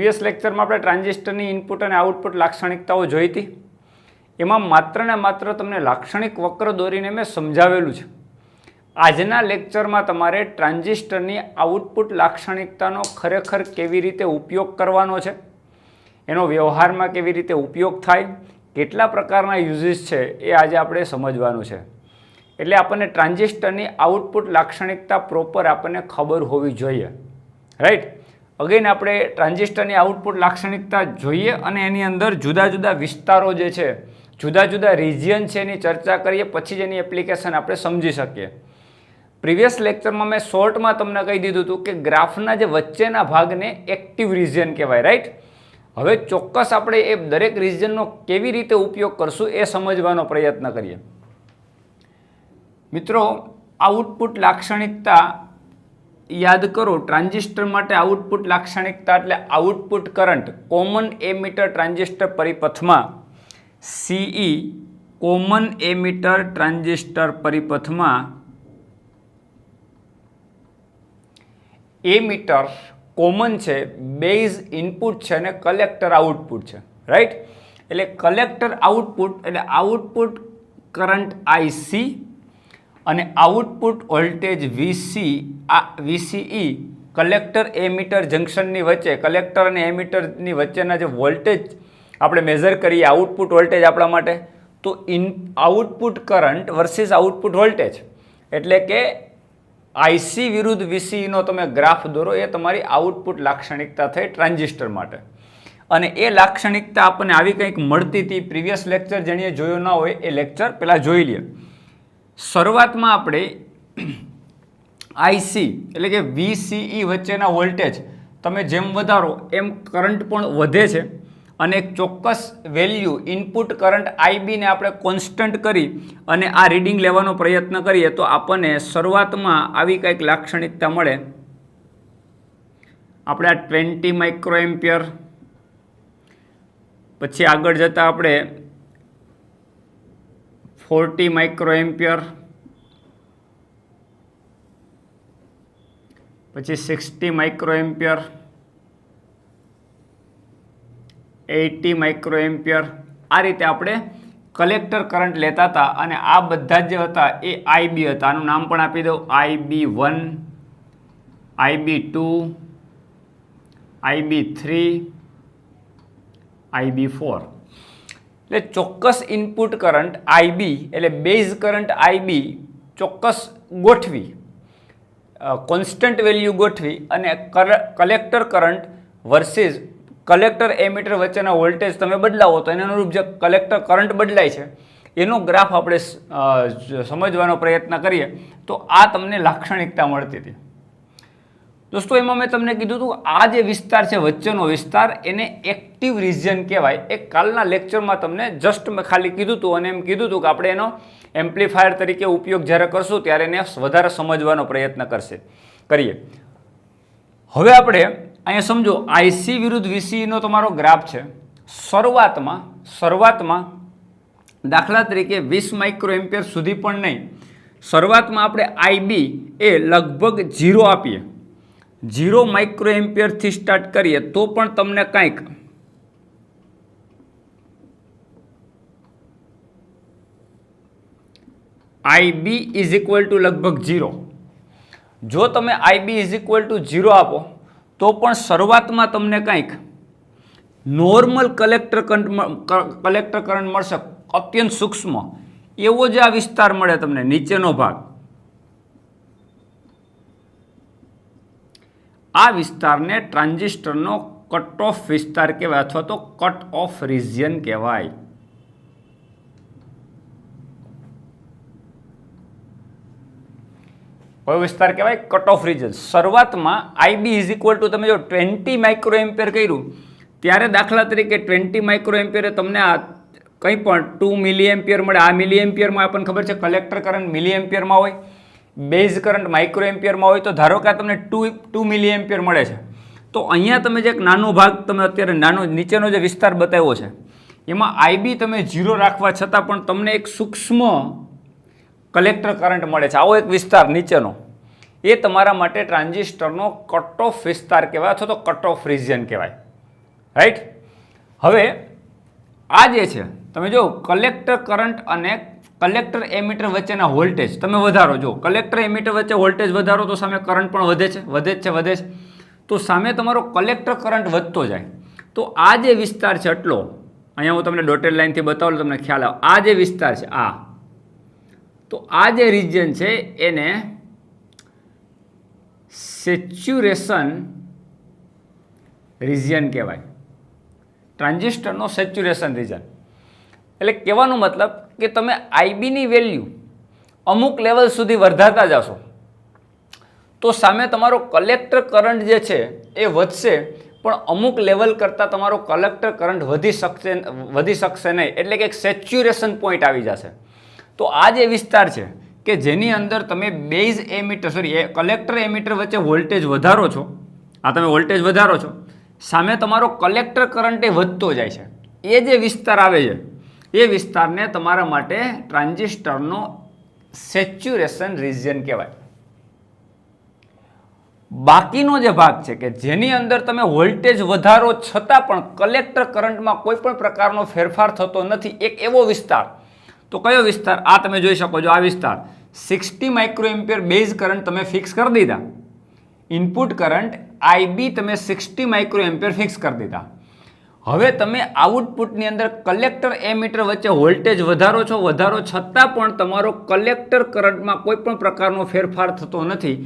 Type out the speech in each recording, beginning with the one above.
Previous લેક્ચરમાં આપણે ટ્રાન્ઝિસ્ટરની input અને આઉટપુટ લાક્ષણિકતાઓ જોઈ હતી. એમાં માત્ર ને માત્ર તમને લાક્ષણિક વક્ર દોરીને મેં સમજાવેલું છે. આજના લેક્ચરમાં તમારે ટ્રાન્ઝિસ્ટરની આઉટપુટ લાક્ષણિકતાનો ખરેખર કેવી રીતે ઉપયોગ કરવાનો છે, એનો વ્યવહારમાં કેવી રીતે ઉપયોગ થાય, કેટલા પ્રકારના યુઝીસ છે એ આજે આપણે સમજવાનું છે. એટલે આપણને ટ્રાન્ઝિસ્ટરની આઉટપુટ લાક્ષણિકતા પ્રોપર આપણને ખબર હોવી જોઈએ. રાઈટ. અગેન આપણે ટ્રાન્ઝિસ્ટરની આઉટપુટ લાક્ષણિકતા જોઈએ અને એની અંદર જુદા જુદા વિસ્તારો જે છે, જુદા જુદા રિજિયન છે એની ચર્ચા કરીએ, પછી જ એની એપ્લિકેશન આપણે સમજી શકીએ. પ્રીવિયસ લેક્ચરમાં મેં શોર્ટમાં તમને કહી દીધું હતું કે ગ્રાફના જે વચ્ચેના ભાગને એક્ટિવ રિજિયન કહેવાય. રાઈટ. હવે ચોક્કસ આપણે એ દરેક રિજિયનનો કેવી રીતે ઉપયોગ કરશું એ સમજવાનો પ્રયત્ન કરીએ. મિત્રો, આઉટપુટ લાક્ષણિકતા યાદ કરો. ટ્રાન્ઝિસ્ટર માટે આઉટપુટ લાક્ષણિકતા એટલે output current common emitter transistor પરિપથમાં CE કોમન એમીટર ટ્રાન્ઝિસ્ટર પરિપથમાં એમીટર કોમન છે, બેઝ ઇનપુટ છે અને કલેક્ટર આઉટપુટ છે. રાઈટ. એટલે કલેક્ટર આઉટપુટ એટલે આઉટપુટ કરંટ IC અને output voltage VCE collector emitter જંક્શનની વચ્ચે, કલેક્ટર અને એમીટરની વચ્ચેના જે વોલ્ટેજ આપણે મેઝર કરીએ, આઉટપુટ વોલ્ટેજ આપણા માટે, તો output current versus output voltage એટલે કે IC વિરુદ્ધ VCEનો તમે ગ્રાફ દોરો, એ તમારી આઉટપુટ લાક્ષણિકતા થઈ ટ્રાન્ઝિસ્ટર માટે. અને એ લાક્ષણિકતા આપણને આવી કંઈક મળતી હતી. પ્રીવિયસ લેક્ચર જેણે જોયો ના હોય એ લેક્ચર પહેલાં જોઈ લે. શરૂઆતમાં આપણે IC એટલે કે VCE વચ્ચેના વોલ્ટેજ તમે જેમ વધારો એમ કરંટ પણ વધે છે અને એક ચોક્કસ વેલ્યુ ઇનપુટ કરંટ IB ને આપણે કોન્સ્ટન્ટ કરી અને આ રીડિંગ લેવાનો પ્રયત્ન કરીએ તો આપણને શરૂઆતમાં આવી કંઈક લાક્ષણિકતા મળે. આપણે આ 20 માઇક્રોએમ્પિયર, પછી આગળ જતાં આપણે 40 માઇક્રોએમ્પિયર, પછી 60 માઇક્રોએમ્પિયર, 80 માઇક્રોએમ્પિયર, આ રીતે આપણે કલેક્ટર કરંટ લેતા હતા. અને આ બધા જે હતા એ IB હતા. આનું નામ પણ આપી દઉં, IB1, IB2, IB3, IB4. એટલે ચોક્કસ ઇનપુટ કરંટ IB એટલે બેઝ કરંટ IB ચોક્કસ ગોઠવી, કોન્સ્ટન્ટ વેલ્યુ ગોઠવી અને collector current versus collector emitter વચ્ચેના વોલ્ટેજ તમે બદલાવો તો એના અનુરૂપ જે કલેક્ટર કરંટ બદલાય છે એનો ગ્રાફ આપણે સમજવાનો પ્રયત્ન કરીએ તો આ તમને લાક્ષણિકતા મળતી હતી. દોસ્તો, એમાં મેં તમને કીધું હતું આ જે વિસ્તાર છે, વચ્ચેનો વિસ્તાર, એને એક્ટિવ રિજિયન કહેવાય. એ કાલના લેક્ચરમાં તમને જસ્ટ મેં ખાલી કીધું હતું અને એમ કીધું હતું કે આપણે એનો એમ્પ્લીફાયર તરીકે ઉપયોગ જ્યારે કરશું ત્યારે એને વધારે સમજવાનો પ્રયત્ન કરીએ. હવે આપણે અહીંયા સમજો, IC વિરુદ્ધ VCEનો તમારો ગ્રાફ છે. શરૂઆતમાં દાખલા તરીકે 20 માઇક્રોએમ્પિયર સુધી પણ નહીં, શરૂઆતમાં આપણે IB એ લગભગ 0 આપીએ, 0 માઇક્રોએમ્પિયરથી સ્ટાર્ટ કરીએ તો પણ તમને કંઈક IB ઇઝ ઇક્વલ ટુ લગભગ 0. જો તમે IB ઇઝ ઇક્વલ ટુ 0 આપો તો પણ શરૂઆતમાં તમને કંઈક નોર્મલ કલેક્ટર કરંટ મળશે, અત્યંત સૂક્ષ્મ એવો જ આ વિસ્તાર મળે તમને, નીચેનો ભાગ. આ વિસ્તારને ટ્રાન્ઝિસ્ટરનો કટ ઓફ વિસ્તાર કહેવાય અથવા તો કટ ઓફ રિજિયન કહેવાય. કયો વિસ્તાર કહેવાય? Cut off region. શરૂઆતમાં IB ઇઝ ઇક્વલ ટુ તમે જો 20 માઇક્રોએમ્પિયર કર્યું ત્યારે દાખલા તરીકે 20 માઇક્રોએમ્પિયરે તમને આ કંઈ પણ 2 મિલીએમ્પિયર મળે. આ મિલીએમ્પિયરમાં આપણને ખબર છે કલેક્ટર કરંટ મિલીએમ્પિયરમાં હોય, બેઝ કરંટ માઇક્રોએમ્પિયરમાં હોય, તો ધારો કે તમને 2 મિલીએમ્પિયર મળે છે. તો અહીંયા તમે જે એક નાનો ભાગ તમે અત્યારે નાનો નીચેનો જે વિસ્તાર બતાવ્યો છે એમાં IB તમે 0 રાખવા છતાં પણ તમને એક સૂક્ષ્મ કલેક્ટર કરંટ મળે છે. આવો એક વિસ્તાર નીચેનો, એ તમારા માટે ટ્રાન્ઝિસ્ટરનો કટ ઓફ વિસ્તાર કહેવાય અથવા તો કટ ઓફ રિજિયન કહેવાય. રાઈટ. હવે આ જે છે તમે જો કલેક્ટર કરંટ અને કલેક્ટર એમીટર વચ્ચેના વોલ્ટેજ તમે વધારો, જો કલેક્ટર એમીટર વચ્ચે વોલ્ટેજ વધારો તો સામે કરંટ પણ વધે છે. તો સામે તમારો કલેક્ટર કરંટ વધતો જાય. તો આ જે વિસ્તાર છે આટલો, અહીંયા હું તમને ડોટેડ લાઇનથી બતાવું તમને ખ્યાલ આવે. આ જે વિસ્તાર છે તો આ જે રિજિયન છે એને સેચ્યુરેશન રિજિયન કહેવાય. ટ્રાન્ઝિસ્ટરનો સેચ્યુરેશન રિજન. એટલે કહેવાનો મતલબ કે તમે આઈબીની વેલ્યુ અમુક લેવલ સુધી વધારતા જશો તો સામે તમારો કલેક્ટર કરંટ જે છે એ વધશે, પણ અમુક લેવલ કરતાં તમારો કલેક્ટર કરંટ વધી શકશે નહીં. એટલે કે એક સેચ્યુરેશન પોઈન્ટ આવી જશે. તો આ જે વિસ્તાર છે કે જેની અંદર તમે બેઝ એમીટર કલેક્ટર એમીટર વચ્ચે વોલ્ટેજ વધારો છો, આ તમે વોલ્ટેજ વધારો છો, સામે તમારો કલેક્ટર કરંટ એ વધતો જાય છે. એ જે વિસ્તાર આવે છે એ વિસ્તારને તમારા માટે ટ્રાન્ઝિસ્ટરનો સેચ્યુરેશન રિજિયન કહેવાય. બાકીનો જે ભાગ છે કે જેની અંદર તમે વોલ્ટેજ વધારો છતાં પણ કલેક્ટર કરંટમાં કોઈ પણ પ્રકારનો ફેરફાર થતો નથી, એક એવો વિસ્તાર. તો કયો વિસ્તાર? આ તમે જોઈ શકો છો. આ વિસ્તાર 60 માઇક્રોએમ્પિયર બેઝ કરંટ તમે ફિક્સ કરી દીધા. ઇનપુટ કરંટ આઈબી તમે 60 માઇક્રોએમ્પિયર ફિક્સ કરી દીધા. હવે તમે આઉટપુટની અંદર કલેક્ટર એમીટર વચ્ચે વોલ્ટેજ વધારો છતાં પણ તમારો કલેક્ટર કરંટમાં કોઈ પણ પ્રકારનો ફેરફાર થતો નથી.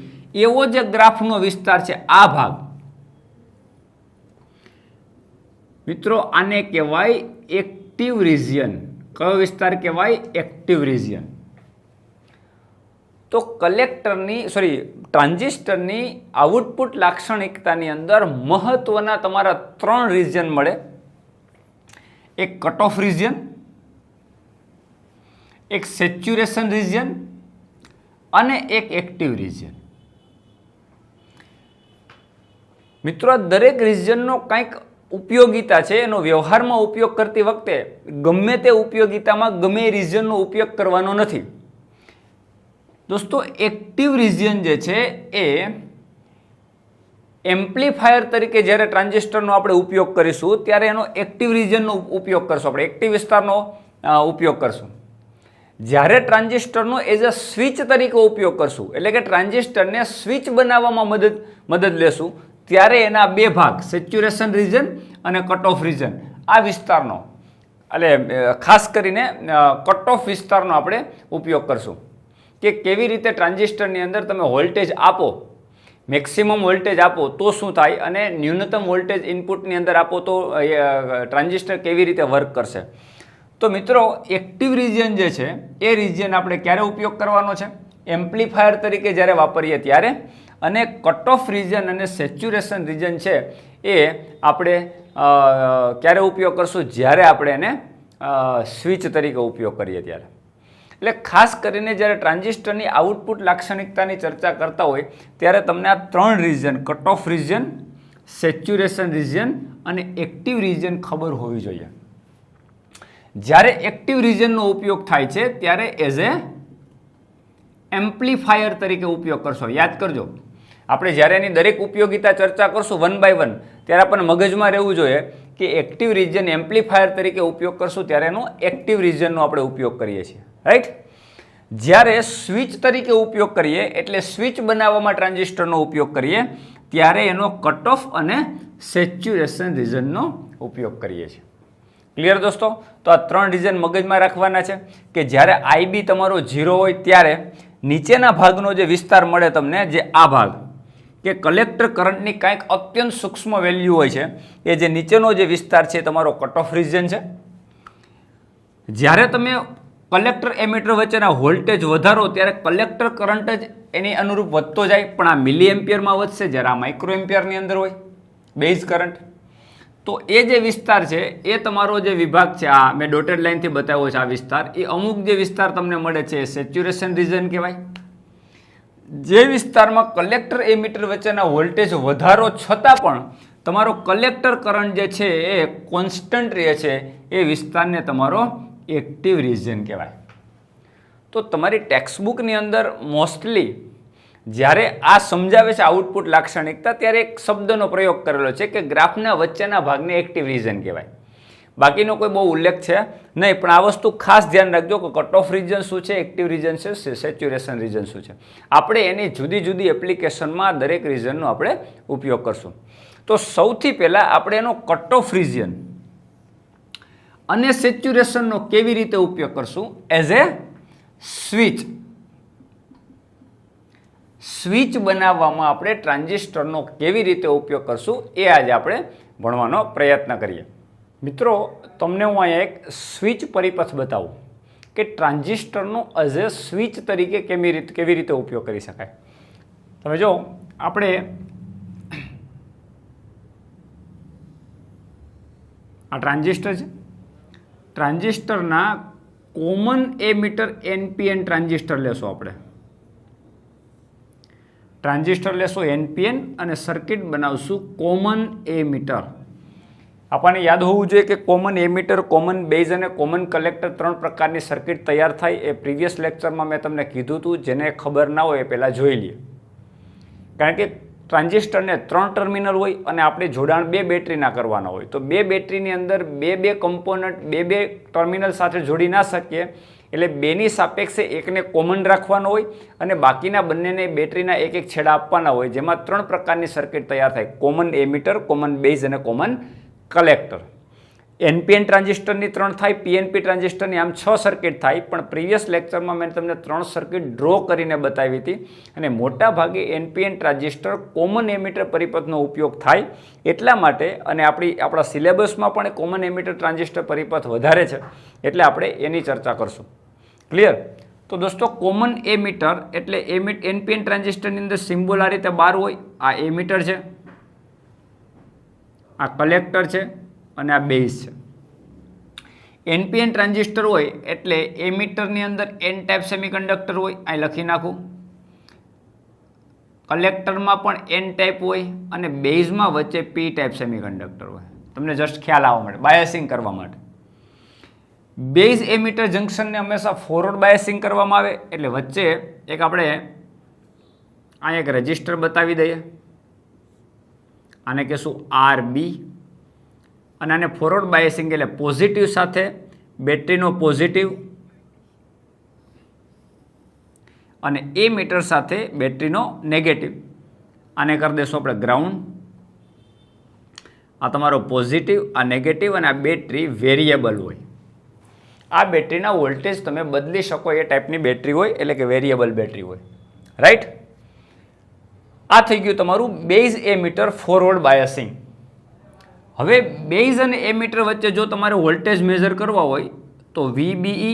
એવો જે ગ્રાફનો વિસ્તાર છે આ ભાગ, મિત્રો આને કહેવાય એક્ટિવ રિજિયન. કયો વિસ્તાર કહેવાય? Active region. તો ટ્રાન્ઝિસ્ટરની આઉટપુટ લાક્ષણિકતાની અંદર મહત્વના તમારા 3 રિજિયન મળે. એક કટ ઓફ રિજિયન, એક સેચ્યુરેશન રિજિયન અને એક એક્ટિવ રિજિયન. મિત્રો દરેક રિજિયનનો કંઈક ઉપયોગિતા છે. એનો વ્યવહારમાં ઉપયોગ કરતી વખતે ગમે તે ઉપયોગિતામાં ગમે એ રિજિયનનો ઉપયોગ કરવાનો નથી. દોસ્તો એક્ટિવ રિજિયન જે છે એ એમ્પ્લીફાયર તરીકે જ્યારે ટ્રાન્ઝિસ્ટરનો આપણે ઉપયોગ કરીશું ત્યારે એનો એક્ટિવ રિજિયનનો ઉપયોગ કરશું, આપણે એક્ટિવ વિસ્તારનો ઉપયોગ કરશું. જ્યારે ટ્રાન્ઝિસ્ટરનો એઝ અ સ્વિચ તરીકે ઉપયોગ કરશું, એટલે કે ટ્રાન્ઝિસ્ટરને સ્વિચ બનાવવામાં મદદ લેશું, ત્યારે એના બે ભાગ સેચ્યુરેશન રિજન અને કટ ઓફ રિજન, આ વિસ્તારનો એટલે ખાસ કરીને કટ ઓફ વિસ્તારનો આપણે ઉપયોગ કરશું. કે કેવી રીતે ટ્રાન્ઝિસ્ટરની અંદર તમે વોલ્ટેજ આપો, મેક્સિમમ વોલ્ટેજ આપો તો શું થાય, અને ન્યૂનતમ વોલ્ટેજ ઇનપુટની અંદર આપો તો ટ્રાન્ઝિસ્ટર કેવી રીતે વર્ક કરશે. તો મિત્રો એક્ટિવ રિજિયન જે છે એ રિજિયન આપણે ક્યારે ઉપયોગ કરવાનો છે? એમ્પ્લીફાયર તરીકે જ્યારે વાપરીએ ત્યારે. અને કટ ઓફ રિજન અને સેચ્યુરેશન રિજન છે એ આપણે ક્યારે ઉપયોગ કરશું? જ્યારે આપણે એને સ્વિચ તરીકે ઉપયોગ કરીએ ત્યારે. એટલે ખાસ કરીને જ્યારે ટ્રાન્ઝિસ્ટરની આઉટપુટ લાક્ષણિકતાની ચર્ચા કરતા હોય ત્યારે તમને આ 3 region, cut off region, saturation region અને એક્ટિવ રિજન ખબર હોવી જોઈએ. જ્યારે એક્ટિવ રિજનનો ઉપયોગ થાય છે ત્યારે એઝ એ એમ્પ્લીફાયર તરીકે ઉપયોગ કરશો. યાદ કરજો, આપણે જ્યારે એની દરેક ઉપયોગિતા ચર્ચા કરશું 1 by 1 ત્યારે આપણને મગજમાં રહેવું જોઈએ કે એક્ટિવ રિજન એમ્પ્લીફાયર તરીકે ઉપયોગ કરશું ત્યારે એનો એક્ટિવ રિજનનો આપણે ઉપયોગ કરીએ છીએ. રાઈટ. જ્યારે સ્વિચ તરીકે ઉપયોગ કરીએ એટલે સ્વિચ બનાવવામાં ટ્રાન્ઝિસ્ટરનો ઉપયોગ કરીએ ત્યારે એનો કટ ઓફ અને સેચ્યુરેશન રિજનનો ઉપયોગ કરીએ છીએ. ક્લિયર દોસ્તો? તો આ 3 રિજન મગજમાં રાખવાના છે કે જ્યારે આઈબી તમારો 0 હોય ત્યારે નીચેના ભાગનો જે વિસ્તાર મળે તમને, જે આ ભાગ કે કલેક્ટર કરંટની કાંઈક અત્યંત સૂક્ષ્મ વેલ્યુ હોય છે, એ જે નીચેનો જે વિસ્તાર છે તમારો કટ ઓફ રિજન છે. જ્યારે તમે કલેક્ટર એમીટર વચ્ચેના વોલ્ટેજ વધારો ત્યારે કલેક્ટર કરંટ જ એની અનુરૂપ વધતો જાય, પણ આ મિલી એમ્પિયરમાં વધશે, જ્યારે આ માઇક્રો એમ્પિયરની અંદર હોય બેઝ કરંટ. તો એ જે વિસ્તાર છે એ તમારો જે વિભાગ છે, આ મેં ડોટેડ લાઇનથી બતાવ્યો છે આ વિસ્તાર, એ અમુક જે વિસ્તાર તમને મળે છે એ સેચ્યુરેશન રિજન કહેવાય. જે વિસ્તારમાં કલેક્ટર એમીટર વચ્ચેના વોલ્ટેજ વધારો છતાં પણ તમારો કલેક્ટર કરંટ જે છે એ કોન્સ્ટન્ટ રહે છે એ વિસ્તારને તમારો એક્ટિવ રિજન કહેવાય. તો તમારી ટેક્સ્ટબુકની અંદર મોસ્ટલી જ્યારે આ સમજાવે છે આઉટપુટ લાક્ષણિકતા ત્યારે એક શબ્દનો પ્રયોગ કરેલો છે કે ગ્રાફના વચ્ચેના ભાગને એક્ટિવ રીજન કહેવાય. બાકીનો કોઈ બહુ ઉલ્લેખ છે નહીં, પણ આ વસ્તુ ખાસ ધ્યાન રાખજો કે કટ ઓફ રીજન શું છે, એક્ટિવ રીજન છે, સેચ્યુરેશન રીજન શું છે. આપણે એની જુદી જુદી એપ્લિકેશનમાં દરેક રીજનનો આપણે ઉપયોગ કરશું. તો સૌથી પહેલાં આપણે એનો કટ ઓફ રીજન અને સેચ્યુરેશનનો કેવી રીતે ઉપયોગ કરશું એઝ એ સ્વિચ બનાવવામાં આપણે ટ્રાન્ઝિસ્ટરનો કેવી રીતે ઉપયોગ કરશું એ આજે આપણે ભણવાનો પ્રયત્ન કરીએ. મિત્રો, તમને હું અહીંયા એક સ્વિચ પરિપથ બતાવું કે ટ્રાન્ઝિસ્ટરનો એઝ એ સ્વિચ તરીકે કેવી રીતે ઉપયોગ કરી શકાય. તમે જો, આપણે આ ટ્રાન્ઝિસ્ટર છે, ટ્રાન્ઝિસ્ટરના કોમન એમીટર NPN ટ્રાન્ઝિસ્ટર લેશો. આપણે ટ્રાન્ઝિસ્ટર લેશો NPN અને સર્કિટ બનાવશું કોમન એમીટર. આપણને યાદ હોવું જોઈએ કે કોમન એમીટર, કોમન બેઝ અને કોમન કલેક્ટર 3 પ્રકારની સર્કિટ તૈયાર થાય. એ પ્રીવિયસ લેક્ચરમાં મેં તમને કીધું હતું. જેને ખબર ના હોય એ પહેલાં જોઈ લઈએ. કારણ કે ટ્રાન્ઝિસ્ટરને 3 ટર્મિનલ હોય અને આપણે જોડાણ 2 બેટરીના કરવાના હોય. તો 2 બેટરીની અંદર 2 કમ્પોનન્ટ 2 ટર્મિનલ સાથે જોડી ના શકીએ. એટલે 2ની સાપેક્ષે એકને કોમન રાખવાનો હોય અને બાકીના બંનેને બેટરીના એક છેડા આપવાના હોય, જેમાં 3 પ્રકારની સર્કિટ તૈયાર થાય: કોમન એમીટર, કોમન બેઝ અને કોમન કલેક્ટર. NPN ટ્રાન્ઝિસ્ટરની 3 થાય, PNP ટ્રાન્ઝિસ્ટરની આમ 6 સર્કિટ થાય. પણ પ્રીવિયસ લેક્ચરમાં મેં તમને 3 સર્કિટ ડ્રો કરીને બતાવી હતી. અને મોટા ભાગે NPN ટ્રાન્ઝિસ્ટર કોમન એમીટર પરિપથનો ઉપયોગ થાય એટલા માટે, અને આપણા સિલેબસમાં પણ કોમન એમીટર ટ્રાન્ઝિસ્ટર પરિપથ વધારે છે, એટલે આપણે એની ચર્ચા કરશું. ક્લિયર? તો દોસ્તો, કોમન એમીટર એટલે NPN ટ્રાન્ઝિસ્ટરની અંદર સિમ્બોલ આ રીતે 12 હોય. આ એમીટર છે, આ કલેક્ટર છે અને આ બેઝ છે. NPN ટ્રાન્ઝિસ્ટર હોય એટલે એમીટરની અંદર N ટાઈપ સેમિકન્ડક્ટર હોય, અહીં લખી નાખું. કલેક્ટરમાં પણ N ટાઈપ હોય અને બેઝમાં વચ્ચે P ટાઈપ સેમિકન્ડક્ટર હોય. તમને જસ્ટ ખ્યાલ આવવા માટે, બાયસિંગ કરવા માટે. બેઝ એમીટર જંક્શનને હંમેશા ફોરવર્ડ બાયસિંગ કરવામાં આવે. એટલે વચ્ચે એક આપણે અહીંયા એક રેઝિસ્ટર બતાવી દઈએ. આને કહેશું RB. અને આને ફોરવર્ડ બાયસિંગ એટલે પોઝિટિવ સાથે બેટરીનો પોઝિટિવ અને એમીટર સાથે બેટરીનો નેગેટિવ. આને કરી દેશું આપણે ગ્રાઉન્ડ. આ તમારો પોઝિટિવ, આ નેગેટિવ અને આ બેટરી વેરિયેબલ હોય. આ બેટરીના વોલ્ટેજ તમે બદલી શકો એ ટાઈપની બેટરી હોય, એટલે કે વેરિયેબલ બેટરી હોય. રાઈટ? આ થઈ ગયું તમારું બેઝ એમીટર ફોરવર્ડ બાયસિંગ. હવે બેઝ અને એમીટર વચ્ચે જો તમારે વોલ્ટેજ મેઝર કરવા હોય તો VBE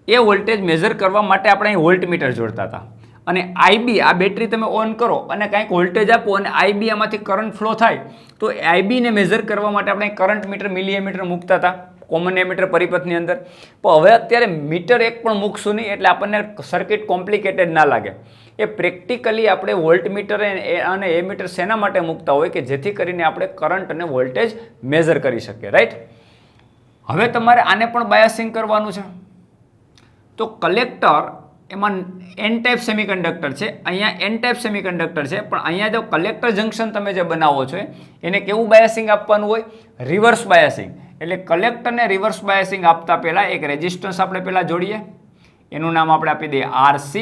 એ વોલ્ટેજ મેઝર કરવા માટે આપણે અહીં વોલ્ટમીટર જોડતા હતા. અને IB, આ બેટરી તમે ઓન કરો અને કંઈક વોલ્ટેજ આપો અને IB આમાંથી કરંટ ફ્લો થાય, તો IB ને મેઝર કરવા માટે આપણે કરંટ મીટર, મિલીએમીટર મૂકતા હતા કોમન એમીટર પરિપથની અંદર. પણ હવે અત્યારે મીટર એક પણ મૂકશું નહીં, એટલે આપણને સર્કિટ કોમ્પ્લિકેટેડ ના લાગે. એ પ્રેક્ટિકલી આપણે વોલ્ટમીટર અને એમીટર શેના માટે મૂકતા હોય કે જેથી કરીને આપણે કરંટ અને વોલ્ટેજ મેઝર કરી શકીએ. રાઈટ? હવે તમારે આને પણ બાયસિંગ કરવાનું છે. તો કલેક્ટર એમાં N ટાઈપ સેમિકન્ડક્ટર છે, અહીંયા N ટાઈપ સેમિકન્ડક્ટર છે, પણ અહીંયા જો કલેક્ટર જંક્શન તમે જે બનાવો છો એને કેવું બાયસિંગ આપવાનું હોય? Reverse biasing. એટલે કલેક્ટરને રિવર્સ બાયસિંગ આપતા પહેલાં એક રેઝિસ્ટન્સ આપણે પહેલાં જોડીએ. એનું નામ આપણે આપી દઈએ RC.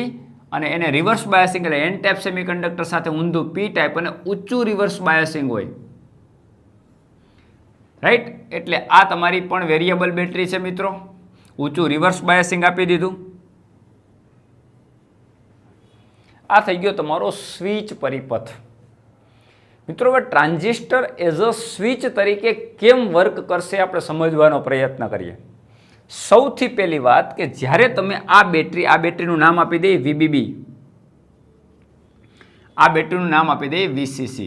અને એને રિવર્સ બાયસિંગ એટલે N ટાઈપ સેમિકન્ડક્ટર સાથે ઊંધું P ટાઈપ અને ઊંચું રિવર્સ બાયસિંગ હોય. રાઈટ? એટલે આ તમારી પણ વેરિયેબલ બેટરી છે મિત્રો. ઊંચું રિવર્સ બાયસિંગ આપી દીધું. આ થઈ ગયો તમારો સ્વિચ પરિપથ. મિત્રો, હવે ટ્રાન્ઝિસ્ટર એઝ અ સ્વિચ તરીકે કેમ વર્ક કરશે આપણે સમજવાનો પ્રયત્ન કરીએ. સૌથી પહેલી વાત કે જ્યારે તમે આ બેટરીનું નામ આપી દઈએ VBB, આ બેટરીનું નામ આપી દઈએ VCC.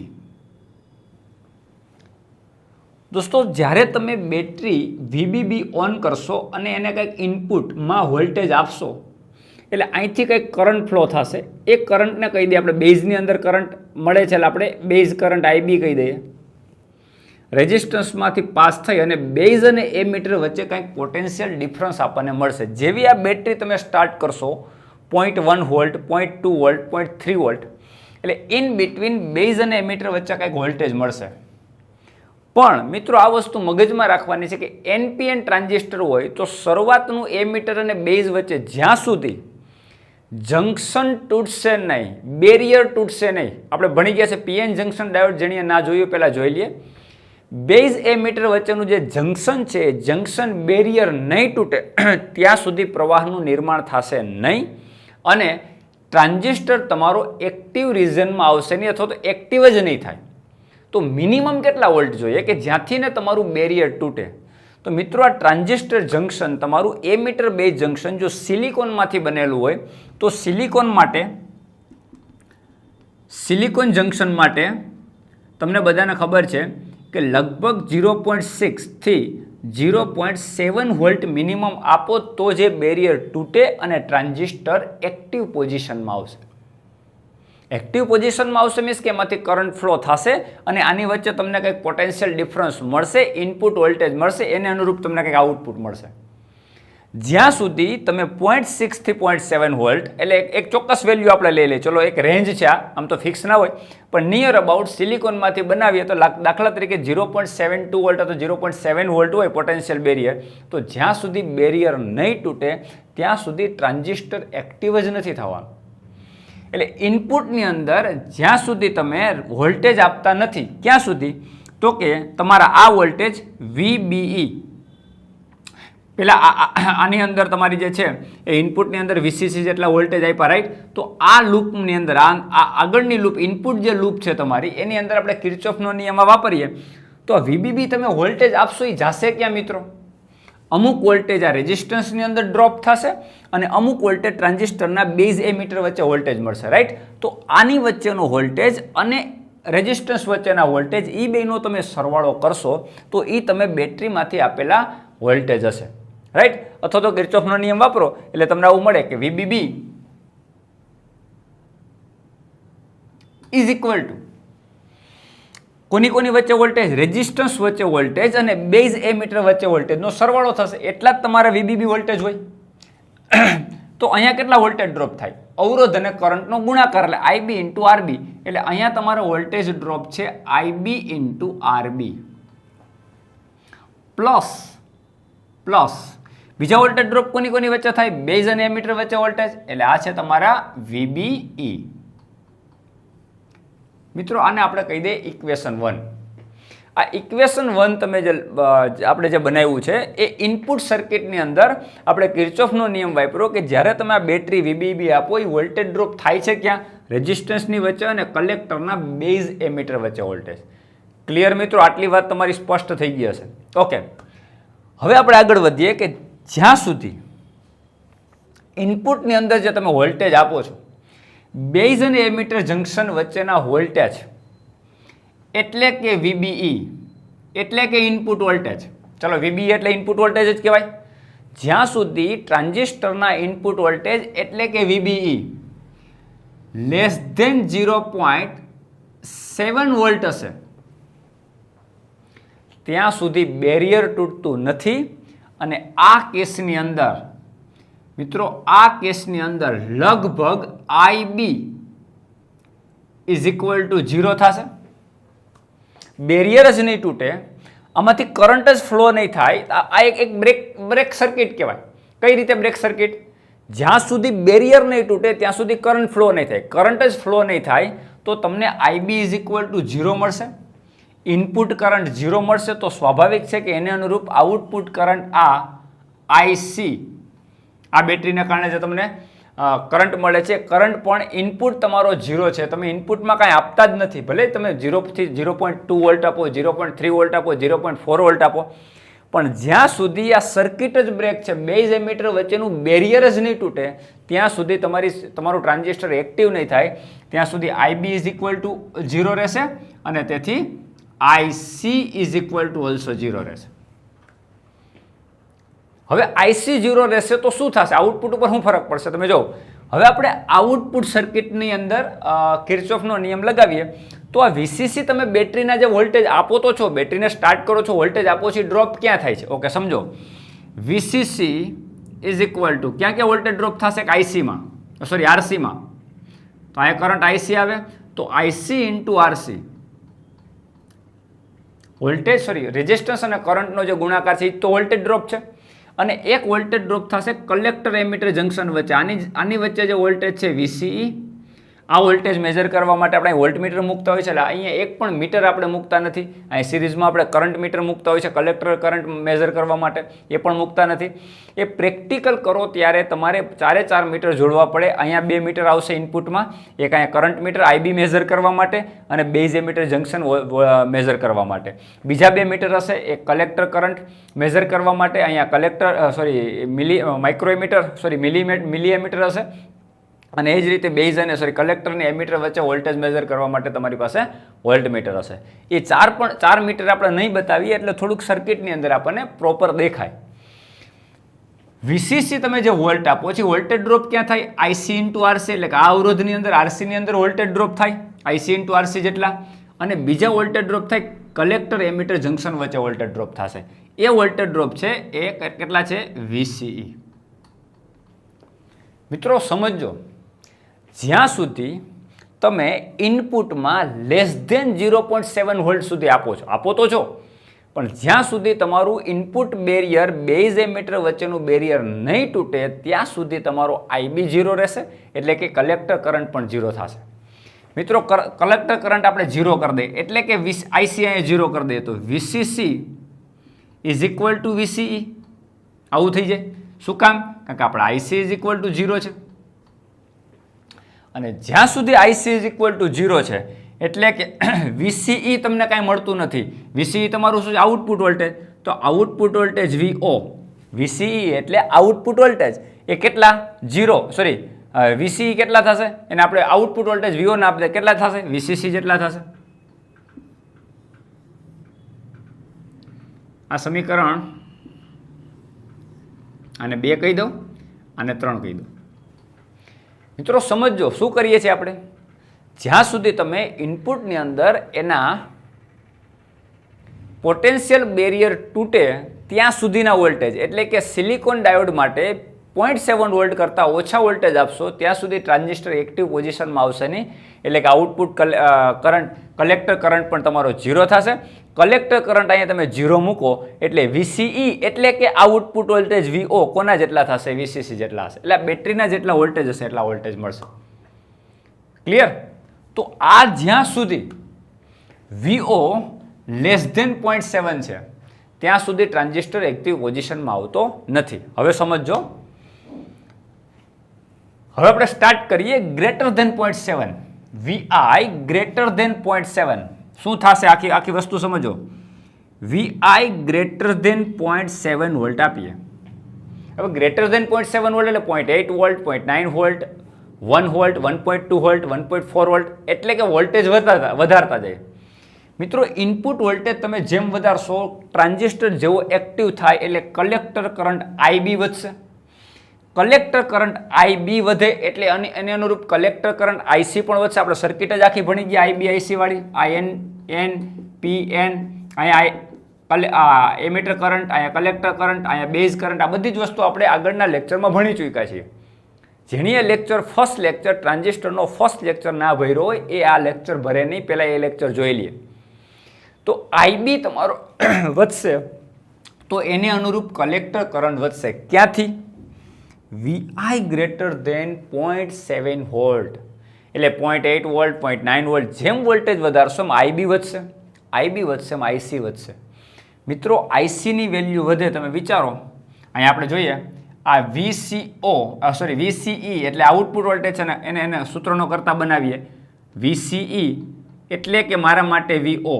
દોસ્તો, જ્યારે તમે બેટરી VBB ઓન કરશો અને એને કંઈક ઇનપુટમાં વોલ્ટેજ આપશો, એટલે અહીંથી કંઈક કરંટ ફ્લો થશે. એ કરંટને કહી દઈએ આપણે બેઝની અંદર કરંટ મળે છે, એટલે આપણે બેઝ કરંટ IB કહી દઈએ. રેઝિસ્ટન્સમાંથી પાસ થઈ અને બેઝ અને એમીટર વચ્ચે કંઈક પોટેન્શિયલ ડિફરન્સ આપણને મળશે. જેવી આ બેટરી તમે સ્ટાર્ટ કરશો 0.1 વોલ્ટ, 0.2 વોલ્ટ, 0.3 વોલ્ટ, એટલે ઇન બિટવીન બેઝ અને એમીટર વચ્ચે કંઈક વોલ્ટેજ મળશે. પણ મિત્રો આ વસ્તુ મગજમાં રાખવાની છે કે એનપીએન ટ્રાન્ઝિસ્ટર હોય તો શરૂઆતનું એમીટર અને બેઝ વચ્ચે જ્યાં સુધી જંક્શન તૂટશે નહીં, બેરિયર તૂટશે નહીં. આપણે ભણી ગયા છે પીએન જંક્શન ડાયોડ, જેણીએ ના જોયું પહેલાં જોઈ લઈએ. બેઝ એમીટર વચ્ચેનું જે જંક્શન છે એ જંક્શન બેરિયર નહીં તૂટે ત્યાં સુધી પ્રવાહનું નિર્માણ થશે નહીં અને ટ્રાન્ઝિસ્ટર તમારો એક્ટિવ રિઝનમાં આવશે નહીં અથવા તો એક્ટિવ જ નહીં થાય. તો મિનિમમ કેટલા વોલ્ટ જોઈએ કે જ્યાંથી ને તમારું બેરિયર તૂટે? તો મિત્રો આ ટ્રાન્ઝિસ્ટર જંક્શન તમારું એમીટર બેઝ જંક્શન જો સિલિકોનમાંથી બનેલું હોય તો સિલિકોન જંક્શન માટે તમને બધાને ખબર છે કે લગભગ 0.6 થી 0.7 વોલ્ટ મિનિમમ આપો તો જે બેરિયર તૂટે અને ટ્રાન્ઝિસ્ટર એક્ટિવ પોઝિશનમાં આવશે. એક્ટિવ પોઝિશનમાં આવશે મીન્સ કે એમાંથી કરંટ ફ્લો થશે અને આની વચ્ચે તમને કંઈક પોટેન્શિયલ ડિફરન્સ મળશે, ઇનપુટ વોલ્ટેજ મળશે, એને અનુરૂપ તમને કંઈક આઉટપુટ મળશે. જ્યાં સુધી તમે 0.6 થી 0.7 વોલ્ટ એટલે એક ચોક્કસ વેલ્યુ આપણે લઈ લઈએ, ચલો એક રેન્જ છે, આમ તો ફિક્સ ના હોય પણ નિયર અબાઉટ સિલિકોનમાંથી બનાવીએ તો દાખલા તરીકે 0.72 વોલ્ટ અથવા 0.7 વોલ્ટ હોય પોટેન્શિયલ બેરિયર, તો જ્યાં સુધી બેરિયર નહીં તૂટે ત્યાં સુધી ટ્રાન્ઝિસ્ટર એક્ટિવ જ નથી થવાનું. એટલે ઇનપુટની અંદર જ્યાં સુધી તમે વોલ્ટેજ આપતા નથી ક્યાં સુધી? તો કે તમારા આ વોલ્ટેજ VBE પેલા આની અંદર તમારી જે છે એ ઇનપુટની અંદર VCC જેટલા વોલ્ટેજ આપ્યા, રાઈટ? તો આ લૂપની અંદર આ આગળની લૂપ ઇનપુટ જે લૂપ છે તમારી એની અંદર આપણે કિર્ચોફનો નિયમ વાપરીએ તો આ VBB તમે વોલ્ટેજ આપશો એ જશે ક્યાં મિત્રો? અમુક વોલ્ટેજ આ રેઝિસ્ટન્સની અંદર ડ્રોપ થશે અને અમુક વોલ્ટેજ ટ્રાન્ઝિસ્ટરના બેઝ એમીટર વચ્ચે વોલ્ટેજ મળશે, રાઈટ? તો આની વચ્ચેનો વોલ્ટેજ અને રેઝિસ્ટન્સ વચ્ચેના વોલ્ટેજ એ બેનો તમે સરવાળો કરશો તો એ તમે બેટરીમાંથી આપેલા વોલ્ટેજ હશે, રાઈટ? અથવા તો કિર્ચોફનો નિયમ વાપરો એટલે તમને આવું મળે કે VBB ઇઝ ઇક્વલ ટુ કોની વચ્ચે વોલ્ટેજ? રેઝિસ્ટન્સ વચ્ચે વોલ્ટેજ અને બેઝ એમીટર વચ્ચે વોલ્ટેજનો સરવાળો થશે. એટલા જ તમારા VBB વોલ્ટેજ હોય. તો અહીંયા કેટલા વોલ્ટેજ ડ્રોપ થાય? અવરોધ અને કરંટનો ગુણાકાર એટલે IB ઇન્ટુ RB. એટલે અહીંયા તમારો વોલ્ટેજ ડ્રોપ છે IB ઇન્ટુ RB પ્લસ બીજા વોલ્ટેજ ડ્રોપ કોની વચ્ચે થાય? બેઝ અને એમીટર વચ્ચે વોલ્ટેજ, એટલે આ છે તમારા VBE. મિત્રો આને આપણે કહી દઈએ ઇક્વેશન 1. આ ઇક્વેશન 1 તમે આપણે જે બનાવ્યું છે એ ઇનપુટ સર્કિટની અંદર આપણે કિર્ચોફનો નિયમ વાપર્યો કે જ્યારે તમે આ બેટરી VBB આપો એ વોલ્ટેજ ડ્રોપ થાય છે ક્યાં? રેઝિસ્ટન્સની વચ્ચે અને કલેક્ટરના બેઝ એમીટર વચ્ચે વોલ્ટેજ. ક્લિયર મિત્રો? આટલી વાત તમારી સ્પષ્ટ થઈ ગઈ હશે. ઓકે, હવે આપણે આગળ વધીએ કે જ્યાં સુધી ઇનપુટની અંદર જે તમે વોલ્ટેજ આપો છો બેઝ અને એમીટર જંક્શન વચ્ચેના વોલ્ટેજ એટલે કે VBE એટલે કે ઇનપુટ વોલ્ટેજ. ચલો VBE એટલે ઇનપુટ વોલ્ટેજ જ કહેવાય. જ્યાં સુધી ટ્રાન્ઝિસ્ટરના ઇનપુટ વોલ્ટેજ એટલે કે VBE લેસ ધેન 0.7 વોલ્ટ હશે ત્યાં સુધી બેરિયર તૂટતું નથી અને આ કેસની અંદર મિત્રો લગભગ IB ઇઝ ઇક્વલ ટુ 0 થશે. બેરિયર જ નહીં તૂટે, આમાંથી કરંટ જ ફ્લો નહીં થાય. આ એક બ્રેક સર્કિટ કહેવાય. કઈ રીતે બ્રેક સર્કિટ? જ્યાં સુધી બેરિયર નહીં તૂટે ત્યાં સુધી કરંટ ફ્લો નહીં થાય. કરંટ જ ફ્લો નહીં થાય તો તમને IB ઇઝ ઇક્વલ ટુ 0 મળશે, ઇનપુટ કરંટ 0 મળશે. તો સ્વાભાવિક છે કે એને અનુરૂપ આઉટપુટ કરંટ આ IC આ બેટરીને કારણે જે તમને કરંટ મળે છે કરંટ પણ ઇનપુટ તમારો 0 છે. તમે ઇનપુટમાં કાંઈ આપતા જ નથી. ભલે તમે 0 થી 0.2 વોલ્ટ આપો, 0.3 વોલ્ટ આપો, 0.4 વોલ્ટ આપો, પણ જ્યાં સુધી આ સર્કિટ જ બ્રેક છે, બેઝ એમીટર વચ્ચેનું બેરિયર જ નહીં તૂટે ત્યાં સુધી તમારું ટ્રાન્ઝિસ્ટર એક્ટિવ નહીં થાય ત્યાં સુધી IB ઇઝ ઇક્વલ ટુ 0 રહેશે અને તેથી IC is equal to also 0 રહેશે. હવે IC 0 રહેશે તો શું થશે? આઉટપુટ ઉપર શું ફરક પડશે? તમે જો હવે આપણે આઉટપુટ સર્કિટની અંદર કિર્ચોફનો નિયમ લગાવીએ તો આ વીસીસી તમે બેટરીના જે વોલ્ટેજ આપો તો છો, બેટરીને સ્ટાર્ટ કરો છો, વોલ્ટેજ આપો છો, ડ્રોપ ક્યાં થાય છે? ઓકે, સમજો વીસીસી ઇઝ ઇક્વલ ટુ ક્યાં ક્યાં વોલ્ટેજ ડ્રોપ થશે? આઈસીમાં, સોરી આરસીમાં. તો આ કરંટ આઈસી આવે, તો IC into RC voltage, sorry resistance અને કરંટનો જે ગુણાકાર છે એ તો વોલ્ટેજ ડ્રોપ છે. અને એક વોલ્ટેજ ડ્રોપ થશે કલેક્ટર એમીટર જંકશન વચ્ચે. આની વચ્ચે જે વોલ્ટેજ છે વીસીઈ, આ વોલ્ટેજ મેજર કરવા માટે આપણે વોલ્ટમીટર મૂકતા હોય છે. એટલે અહીંયા એક પણ મીટર આપણે મૂકતા નથી. અહીં સિરીઝમાં આપણે કરંટ મીટર મૂકતા હોય છે કલેક્ટર કરંટ મેજર કરવા માટે, એ પણ મૂકતા નથી. એ પ્રેક્ટિકલ કરો ત્યારે તમારે 4 મીટર જોડવા પડે. અહીંયા 2 મીટર આવશે ઇનપુટમાં, એક અહીંયા કરંટ મીટર આઈબી મેજર કરવા માટે અને બેઝ એમીટર જંકશન મેજર કરવા માટે. બીજા 2 મીટર હશે, એક કલેક્ટર કરંટ મેજર કરવા માટે, અહીંયા કલેક્ટર મિલી એમીટર હશે. અને એ જ રીતે બેઝ અને કલેક્ટર અને એમીટર વચ્ચે વોલ્ટેજ મેજર કરવા માટે તમારી પાસે વોલ્ટમીટર હશે. એ 4 મીટર આપણે નહીં બતાવીએ એટલે થોડુંક સર્કિટની અંદર આપણને પ્રોપર દેખાય. વીસીસી તમે જે વોલ્ટ આપો છો, વોલ્ટેજ ડ્રોપ ક્યાં થાય? આઈસી ઇન્ટુ આરસી, એટલે કે આ અવરોધની અંદર આરસીની અંદર વોલ્ટેજ ડ્રોપ થાય આઈસી ઇન્ટુ આરસી જેટલા. અને બીજા વોલ્ટેજ ડ્રોપ થાય કલેક્ટર એમીટર જંકશન વચ્ચે વોલ્ટેજ ડ્રોપ થશે. એ વોલ્ટેજ ડ્રોપ છે એ કેટલા છે? વીસીઈ. મિત્રો સમજો, જ્યાં સુધી તમે ઇનપુટમાં <= 0.7 વોલ્ટ સુધી આપો તો છો, પણ જ્યાં સુધી તમારું ઇનપુટ બેરિયર બેઝ એમીટર વચ્ચેનું બેરિયર નહીં તૂટે ત્યાં સુધી તમારો આઈબી 0 રહેશે, એટલે કે કલેક્ટર કરંટ પણ 0 થશે. મિત્રો કલેક્ટર કરંટ આપણે 0 કરી દઈએ એટલે કે આઈસી અહીંયા 0 કરી દઈએ તો VCC is equal to VCE આવું થઈ જાય. શું કામ? કારણ કે આપણે આઈસી ઇઝ ઇક્વલ ટુ 0 છે. અને જ્યાં સુધી આઈસી ઇઝ ઇક્વલ ટુ 0 છે એટલે કે વીસીઈ તમને કાંઈ મળતું નથી. વીસીઈ તમારું શું છે? Output voltage. તો આઉટપુટ વોલ્ટેજ વીઓ, વીસીઈ એટલે આઉટપુટ વોલ્ટેજ એ કેટલા? 0. સોરી, વીસીઈ કેટલા થશે? એને આપણે આઉટપુટ વોલ્ટેજ વીઓ ના આપીએ કેટલા થશે? વીસીસી જેટલા થશે. આ સમીકરણ આને 2 કહી દઉં, આને 3 કહી દઉં. મિત્રો સમજો શું કરીએ છીએ આપણે? જ્યાં સુધી તમે ઇનપુટની અંદર એના પોટેન્શિયલ બેરિયર તૂટે ત્યાં સુધીના વોલ્ટેજ, એટલે કે સિલિકોન ડાયોડ માટે 0.7 વોલ્ટ કરતાં ઓછા વોલ્ટેજ આપશો ત્યાં સુધી ટ્રાન્ઝિસ્ટર એક્ટિવ પોઝિશનમાં આવશે નહીં. એટલે કે આઉટપુટ કરંટ, કલેક્ટર કરંટ પણ તમારો 0 થશે. કલેક્ટર કરંટ અહીંયા તમે 0 મૂકો એટલે વીસીઈ એટલે કે આઉટપુટ વોલ્ટેજ વીઓ કોના જેટલા થશે? વીસીસી જેટલા હશે. એટલે બેટરીના જેટલા વોલ્ટેજ હશે એટલા વોલ્ટેજ મળશે. ક્લિયર? તો આ જ્યાં સુધી વીઓ <= 0.7 છે ત્યાં સુધી ટ્રાન્ઝિસ્ટર એક્ટિવ પોઝિશનમાં આવતો નથી. હવે સમજો, હવે આપણે સ્ટાર્ટ કરીએ <= 0.7. VI <= 0.7 શું થશે? આખી વસ્તુ સમજો. VI <= 0.7 વોલ્ટ આપીએ. હવે <= 0.7 વોલ્ટ એટલે 0.8 volt, 0.9 volt, 1 volt, 1.2 volt, 1.4 volt, એટલે કે વોલ્ટેજ વધારતા જાય. મિત્રો ઇનપુટ વોલ્ટેજ તમે જેમ વધારશો ટ્રાન્ઝિસ્ટર જેવો એક્ટિવ થાય એટલે કલેક્ટર કરંટ આઈબી વધશે. કલેક્ટર કરંટ આઈબી વધે એટલે એને અનુરૂપ કલેક્ટર કરંટ આઈસી પણ વધશે. આપણે સર્કિટ જ આખી ભણી ગયા આઈબી આઈસી વાળી. આઈએન એન પી એન, અહીંયા એમીટર કરંટ, અહીંયા કલેક્ટર કરંટ, અહીંયા બેઝ કરંટ, આ બધી જ વસ્તુ આપણે આગળના લેક્ચરમાં ભણી ચૂક્યા છીએ. જેની એ લેક્ચર ફર્સ્ટ લેક્ચર ટ્રાન્ઝિસ્ટરનો ફર્સ્ટ લેક્ચર ના ભર્યો હોય એ આ લેક્ચર ભરે નહીં, પહેલાં એ લેક્ચર જોઈ લઈએ. તો આઈબી તમારો વધશે તો એને અનુરૂપ કલેક્ટર કરંટ વધશે. ક્યાંથી? VI <= 0.7 વોલ્ટ એટલે 0.8 વોલ્ટ, 0.9 વોલ્ટ. જેમ વોલ્ટેજ વધારશો એમ આઈબી વધશે, આઈબી વધશે એમ આઈસી વધશે. મિત્રો આઈસીની વેલ્યુ વધે, તમે વિચારો અહીંયા આપણે જોઈએ આ વીસીઈ એટલે આઉટપુટ વોલ્ટેજ છે ને એને સૂત્રનો કરતા બનાવીએ. વીસીઈ એટલે કે મારા માટે વીઓ,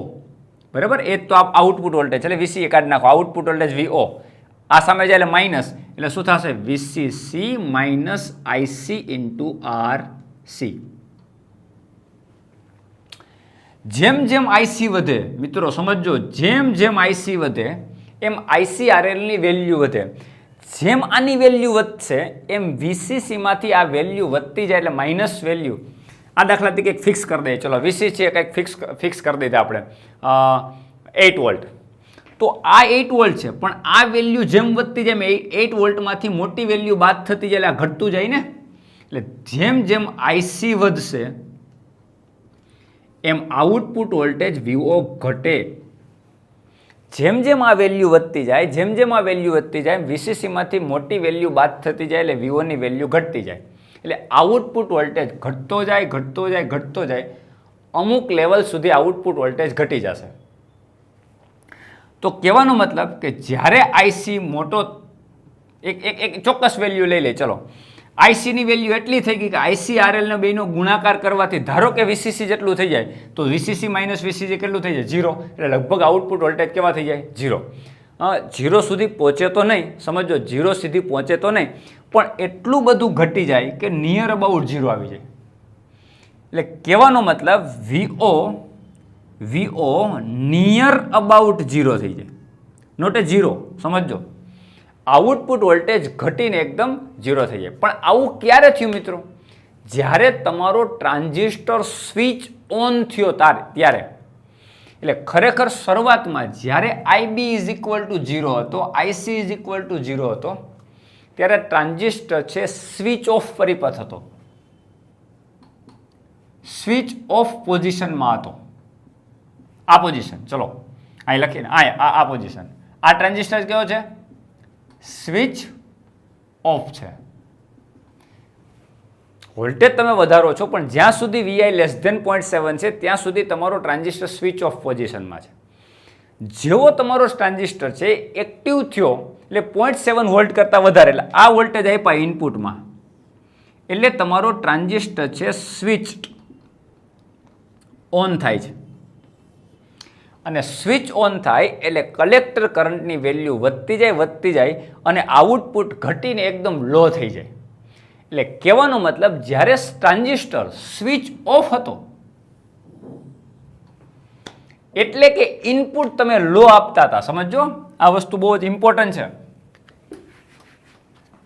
બરાબર? એ તો આઉટપુટ વોલ્ટેજ એટલે વીસીઈ કાઢી નાખો. આઉટપુટ વોલ્ટેજ વીઓ, આ સામે જાય એટલે માઇનસ, એટલે શું થશે? VCC minus IC into RC. જેમ જેમ આઈસી વધે, મિત્રો સમજો, જેમ જેમ આઈસી વધે એમ આઈસીઆરએલની વેલ્યુ વધે. જેમ આની વેલ્યુ વધશે એમ વીસીસીમાંથી આ વેલ્યુ વધતી જાય એટલે માઇનસ વેલ્યુ આ દાખલાથી કંઈક ફિક્સ કરી દઈએ, ચલો વીસીસી કંઈક ફિક્સ કરી દીધા આપણે 8 વોલ્ટ. તો આ 8 વોલ્ટ છે, પણ આ વેલ્યુ જેમ વધતી જાય 8 વોલ્ટમાંથી મોટી વેલ્યુ બાદ થતી જાય એટલે આ ઘટતું જાય ને. એટલે જેમ જેમ આઈસી વધશે એમ આઉટપુટ વોલ્ટેજ વીઓ ઘટે. જેમ જેમ આ વેલ્યુ વધતી જાય, જેમ જેમ આ વેલ્યુ વધતી જાય, વીસીસીમાંથી મોટી વેલ્યુ બાદ થતી જાય એટલે વીઓની વેલ્યુ ઘટતી જાય. એટલે આઉટપુટ વોલ્ટેજ ઘટતો જાય, ઘટતો જાય, ઘટતો જાય, અમુક લેવલ સુધી આઉટપુટ વોલ્ટેજ ઘટી જશે. તો કહેવાનો મતલબ કે જ્યારે આઈસી મોટો એક ચોક્કસ વેલ્યુ લઈ લે, ચલો આઈસીની વેલ્યુ એટલી થઈ ગઈ કે આઈસી આરએલને બેનો ગુણાકાર કરવાથી ધારો કે વીસીસી જેટલું થઈ જાય, તો વીસીસી માઇનસ વીસીસી કેટલું થઈ જાય? 0. એટલે લગભગ આઉટપુટ વોલ્ટેજ કેવા થઈ જાય? 0. 0 સુધી પહોંચે તો નહીં, સમજો 0 સુધી પહોંચે તો નહીં, પણ એટલું બધું ઘટી જાય કે નિયર અબાઉટ 0 આવી જાય. એટલે કહેવાનો મતલબ વીઓ નિયર અબાઉટ 0 થઈ જાય, નોટ એ 0. સમજો આઉટપુટ વોલ્ટેજ ઘટીને એકદમ 0 થઈ જાય. પણ આવું ક્યારે થયું મિત્રો? જ્યારે તમારો ટ્રાન્ઝિસ્ટર સ્વિચ ઓન થયો ત્યારે. એટલે ખરેખર શરૂઆતમાં જ્યારે આઈબી ઇઝ ઇક્વલ ટુ 0 હતો, આઈસી ઇઝ ઇક્વલ ટુ 0 હતો, ત્યારે ટ્રાન્ઝિસ્ટર છે સ્વિચ ઓફ પરિપથ હતો, સ્વિચ ઓફ પોઝિશનમાં હતો. આ પોઝિશન, ચલો અહીં લખીને આ પોઝિશન, આ ટ્રાન્ઝિસ્ટર કેવો છે? સ્વિચ ઓફ છે. વોલ્ટેજ તમે વધારો છો, પણ જ્યાં સુધી વીઆઈ લેસ ધેન 0.7 છે ત્યાં સુધી તમારો ટ્રાન્ઝિસ્ટર સ્વિચ ઓફ પોઝિશનમાં છે. જેવો તમારો ટ્રાન્ઝિસ્ટર છે એક્ટિવ થયો એટલે 0.7 વોલ્ટ કરતાં વધારે, એટલે આ વોલ્ટેજ આપ્યા ઇનપુટમાં, એટલે તમારો ટ્રાન્ઝિસ્ટર છે સ્વિચ ઓન થાય છે. અને સ્વિચ ઓન થાય એટલે કલેક્ટર કરંટની વેલ્યુ વધતી જાય અને આઉટપુટ ઘટીને એકદમ લો થઈ જાય. એટલે કહેવાનો મતલબ જ્યારે ટ્રાન્ઝિસ્ટર સ્વિચ ઓફ હતો એટલે કે ઇનપુટ તમે લો આપતા હતા. સમજો, આ વસ્તુ બહુ જ ઇમ્પોર્ટન્ટ છે.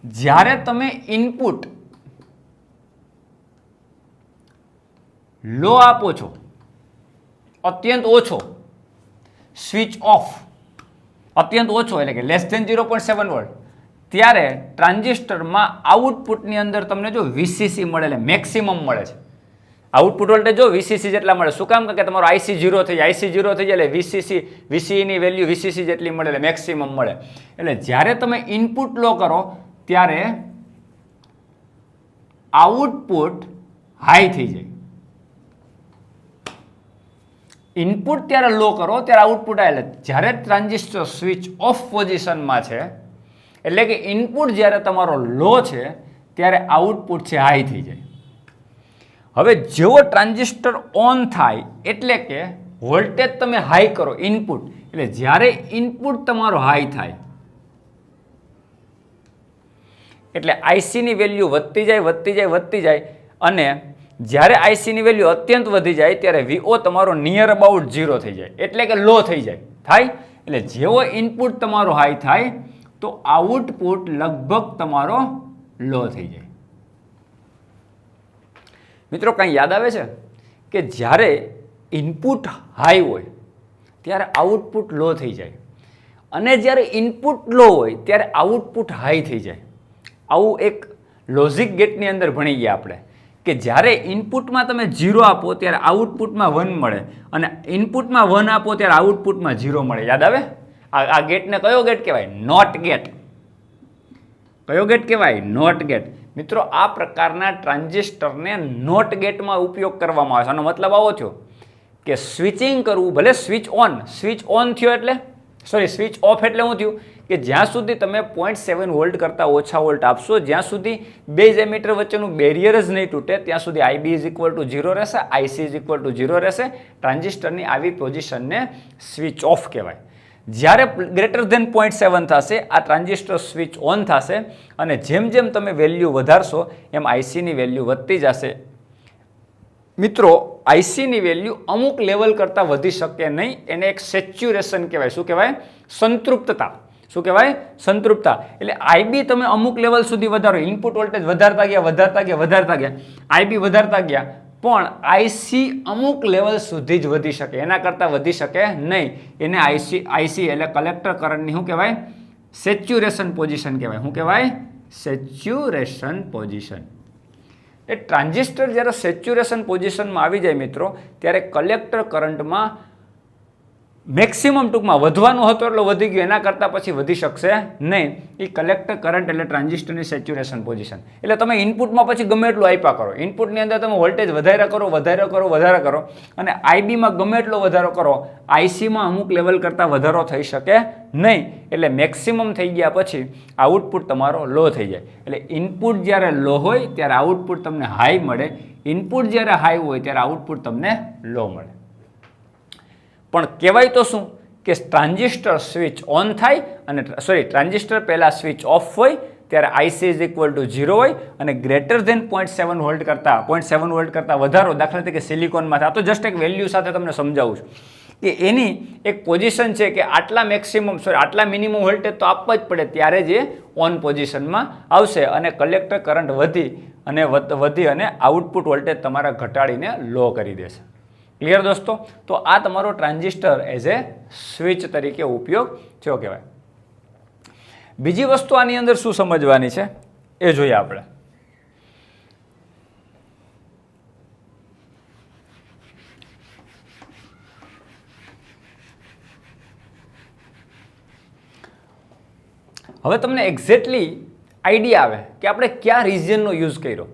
જ્યારે તમે ઇનપુટ લો આપો છો, અત્યંત ઓછો, સ્વિચ ઓફ અત્યંત ઓછો એટલે કે લેસ ધેન 0.7 વોલ્ટ, ત્યારે ટ્રાન્ઝિસ્ટરમાં આઉટપુટની અંદર તમને જો વીસીસી મળે એટલે મેક્સિમમ મળે છે. આઉટપુટ વોલ્ટેજ જો વીસીસી જેટલા મળે. શું કામ? કે તમારો આઈસી 0 થઈ જાય, આઈસી 0 થઈ જાય એટલે વીસીની વેલ્યુ વીસીસી જેટલી મળે એટલે મેક્સિમમ મળે. એટલે જ્યારે તમે ઇનપુટ લો કરો ત્યારે આઉટપુટ હાઈ થઈ જાય. ઇનપુટ ત્યારે લો કરો ત્યારે આઉટપુટ આવે. જ્યારે ટ્રાન્ઝિસ્ટર સ્વિચ ઓફ પોઝિશનમાં છે એટલે કે ઇનપુટ જ્યારે તમારો લો છે ત્યારે આઉટપુટ છે હાઈ થઈ જાય. હવે જેવો ટ્રાન્ઝિસ્ટર ઓન થાય એટલે કે વોલ્ટેજ તમે હાઈ કરો ઇનપુટ, એટલે જ્યારે ઇનપુટ તમારો હાઈ થાય એટલે આઈસીની વેલ્યુ વધતી જાય અને જ્યારે આઈસીની વેલ્યુ અત્યંત વધી જાય ત્યારે વીઓ તમારો નિયર અબાઉટ 0 થઈ જાય, એટલે કે લો થઈ જાય. એટલે જેવો ઇનપુટ તમારો હાઈ થાય તો આઉટપુટ લગભગ તમારો લો થઈ જાય. મિત્રો કંઈ યાદ આવે છે કે જ્યારે ઇનપુટ હાઈ હોય ત્યારે આઉટપુટ લો થઈ જાય અને જ્યારે ઇનપુટ લો હોય ત્યારે આઉટપુટ હાઈ થઈ જાય. આવું એક લોજિક ગેટની અંદર ભણી ગયા આપણે કે જ્યારે ઇનપુટમાં તમે 0 આપો ત્યારે આઉટપુટમાં 1 મળે અને ઇનપુટમાં 1 આપો ત્યારે આઉટપુટમાં 0 મળે. યાદ આવે? આ ગેટને કયો ગેટ કહેવાય? Not gate. કયો ગેટ કહેવાય? Not gate. મિત્રો આ પ્રકારના ટ્રાન્ઝિસ્ટરને નોટ ગેટમાં ઉપયોગ કરવામાં આવે છે. આનો મતલબ આવો થયો કે સ્વિચિંગ કરવું, ભલે સ્વિચ ઓન થયો એટલે સ્વિચ ઓફ એટલે શું થયું કે જ્યાં સુધી તમે 0.7 વોલ્ટ કરતાં ઓછા વોલ્ટ આપશો, જ્યાં સુધી બે એમીટર વચ્ચેનું બેરિયર જ નહીં તૂટે ત્યાં સુધી આઈબી ઇઝ ઇક્વલ ટુ 0 રહેશે, આઈસી ઇઝ ઇક્વલ ટુ 0 રહેશે. ટ્રાન્ઝિસ્ટરની આવી પોઝિશનને સ્વિચ ઓફ કહેવાય. જ્યારે ગ્રેટર ધેન 0.7 થશે આ ટ્રાન્ઝિસ્ટર સ્વિચ ઓન થશે અને જેમ જેમ તમે વેલ્યુ વધારશો એમ આઈસીની વેલ્યુ વધતી જશે. મિત્રો આઈસીની વેલ્યુ અમુક લેવલ કરતાં વધી શકે નહીં, એને એક સેચ્યુરેશન કહેવાય. શું કહેવાય? સંતૃપ્તતા. શું કહેવાય? સંતૃપ્તતા. એટલે આઈબી તમે અમુક લેવલ સુધી વધારો, ઇનપુટ વોલ્ટેજ વધારતા ગયા, આઈબી વધારતા ગયા પણ આઈસી અમુક લેવલ સુધી જ વધી શકે, એના કરતાં વધી શકે નહીં. એને આઈસી એટલે કલેક્ટર કરંટની શું કહેવાય? સેચ્યુરેશન પોઝિશન કહેવાય. શું કહેવાય? Saturation position. એ ટ્રાન્ઝિસ્ટર જ્યારે સેચ્યુરેશન પોઝિશનમાં આવી જાય મિત્રો, ત્યારે કલેક્ટર કરંટમાં મેક્સિમમ ટૂંકમાં વધવાનું હતું એટલો વધી ગયો, એના કરતાં પછી વધી શકશે નહીં. એ કલેક્ટર કરંટ એટલે ટ્રાન્ઝિસ્ટરની સેચ્યુરેશન પોઝિશન. એટલે તમે ઇનપુટમાં પછી ગમે એટલું આપ્યા કરો, ઇનપુટની અંદર તમે વોલ્ટેજ વધારે કરો અને આઈબીમાં ગમે એટલો વધારો કરો, આઈસીમાં અમુક લેવલ કરતાં વધારો થઈ શકે નહીં. એટલે મેક્સિમમ થઈ ગયા પછી આઉટપુટ તમારો લો થઈ જાય. એટલે ઇનપુટ જ્યારે લો હોય ત્યારે આઉટપુટ તમને હાઈ મળે, ઇનપુટ જ્યારે હાઈ હોય ત્યારે આઉટપુટ તમને લો મળે. પણ કહેવાય તો શું કે ટ્રાન્ઝિસ્ટર સ્વિચ ઓન થાય અને ટ્રાન્ઝિસ્ટર પહેલાં સ્વિચ ઓફ હોય ત્યારે આઈસી ઇઝ ઇક્વલ ટુ 0 હોય અને ગ્રેટર ધેન 0.7 વોલ્ટ કરતાં વધારો, દાખલા તરીકે સિલિકોનમાં થાય. તો જસ્ટ એક વેલ્યુ સાથે તમને સમજાવું છું કે એની એક પોઝિશન છે કે આટલા મિનિમમ વોલ્ટેજ તો આપવા જ પડે, ત્યારે જે ઓન પોઝિશનમાં આવશે અને કલેક્ટર કરંટ વધી અને આઉટપુટ વોલ્ટેજ તમારા ઘટાડીને લો કરી દેશે. ક્લિયર દોસ્તો? તો આ તમારો ટ્રાન્ઝિસ્ટર એઝ એ સ્વિચ તરીકે ઉપયોગ થયો કહેવાય. બીજી વસ્તુ આની અંદર શું સમજવાની છે એ જોઈએ આપણે. હવે તમને એક્ઝેક્ટલી આઈડિયા આવે કે આપણે કયા રિજિયનનો યુઝ કર્યો.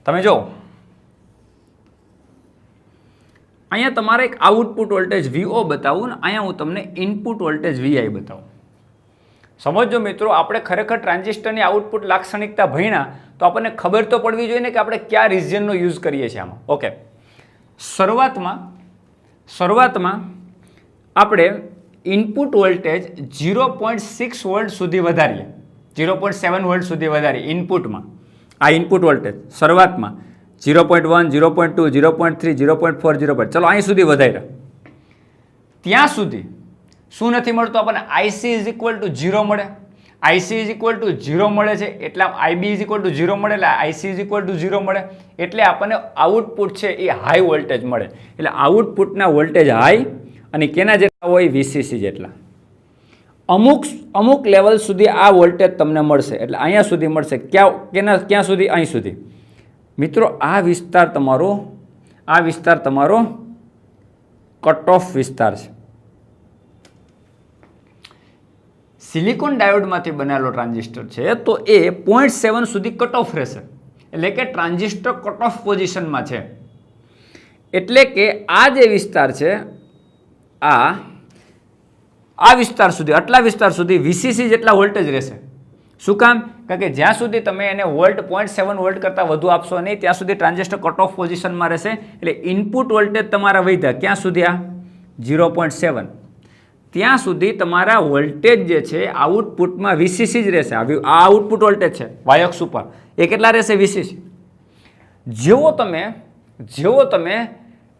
તમે જો અહીંયા તમારે એક આઉટપુટ વોલ્ટેજ VO બતાવું ને અહીંયા હું તમને ઇનપુટ વોલ્ટેજ VI બતાવું. સમજો મિત્રો, આપણે ખરેખર ટ્રાન્ઝિસ્ટરની આઉટપુટ લાક્ષણિકતા ભણ્યા તો આપણને ખબર તો પડવી જોઈએ ને કે આપણે કયા રિજિયનનો યુઝ કરીએ છીએ આમાં. ઓકે, શરૂઆતમાં આપણે ઇનપુટ વોલ્ટેજ 0.6 વોલ્ટ સુધી વધારીએ, 0.7 વોલ્ટ સુધી વધારીએ ઇનપુટમાં. આ ઇનપુટ વોલ્ટેજ શરૂઆતમાં 0.1, 0.2, 0.3, 0.4, 0. ચલો અહીં સુધી વધાર્યા. ત્યાં સુધી શું નથી મળતું આપણને? આઈસી ઇઝ ઇક્વલ ટુ 0 મળે. આઈસી ઇઝ ઇક્વલ ટુ 0 મળે છે એટલે આઈબી ઇઝ ઇક્વલ ટુ 0 મળે, એટલે આઈસી ઇઝ ઇક્વલ ટુ 0 મળે, એટલે આપણને આઉટપુટ છે એ હાઈ વોલ્ટેજ મળે. એટલે આઉટપુટના વોલ્ટેજ હાઈ અને કેના જેટલા હોય? VCC જેટલા. અમુક લેવલ સુધી આ વોલ્ટેજ તમને મળશે, એટલે અહીંયા સુધી મળશે. ક્યાં સુધી? અહીં સુધી. મિત્રો, આ વિસ્તાર તમારો કટ ઓફ વિસ્તાર છે. સિલિકોન ડાયોડમાંથી બનેલો ટ્રાન્ઝિસ્ટર છે તો એ 0.7 સુધી કટ ઓફ રહેશે, એટલે કે ટ્રાન્ઝિસ્ટર કટ ઓફ પોઝિશનમાં છે. એટલે કે આ જે વિસ્તાર છે આ વિસ્તાર સુધી, આટલા વિસ્તાર સુધી VCC જેટલા વોલ્ટેજ રહેશે. શું કામ? કારણ કે જ્યાં સુધી તમે એને વોલ્ટ 0.7 વોલ્ટ કરતાં વધુ આપશો નહીં ત્યાં સુધી ટ્રાન્ઝિસ્ટર કટ ઓફ પોઝિશનમાં રહેશે. એટલે ઇનપુટ વોલ્ટેજ તમારા વધ્યા ક્યાં સુધી? આ 0.7. ત્યાં સુધી તમારા વોલ્ટેજ જે છે આઉટપુટમાં VCC જ રહેશે. આ આઉટપુટ વોલ્ટેજ છે y અક્ષ ઉપર, એ કેટલા રહેશે? VCC. જેવો તમે